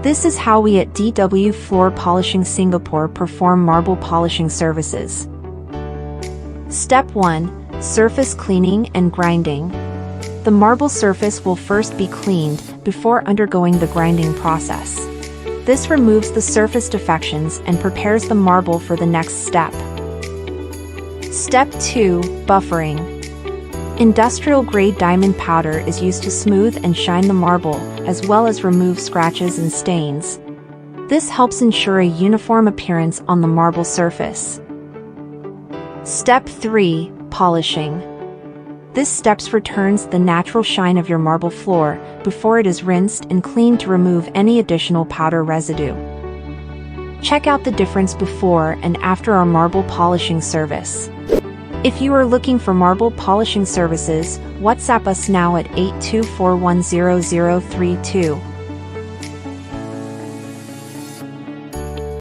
This is how we at DW Floor Polishing Singapore perform marble polishing services. Step 1. Surface cleaning and grinding. The marble surface will first be cleaned before undergoing the grinding process. This removes the surface defections and prepares the marble for the next step. Step 2. Buffering. Industrial-grade diamond powder is used to smooth and shine the marble, as well as remove scratches and stains. This helps ensure a uniform appearance on the marble surface. Step 3. Polishing. This step returns the natural shine of your marble floor before it is rinsed and cleaned to remove any additional powder residue. Check out the difference before and after our marble polishing service. If you are looking for marble polishing services, WhatsApp us now at 824100032.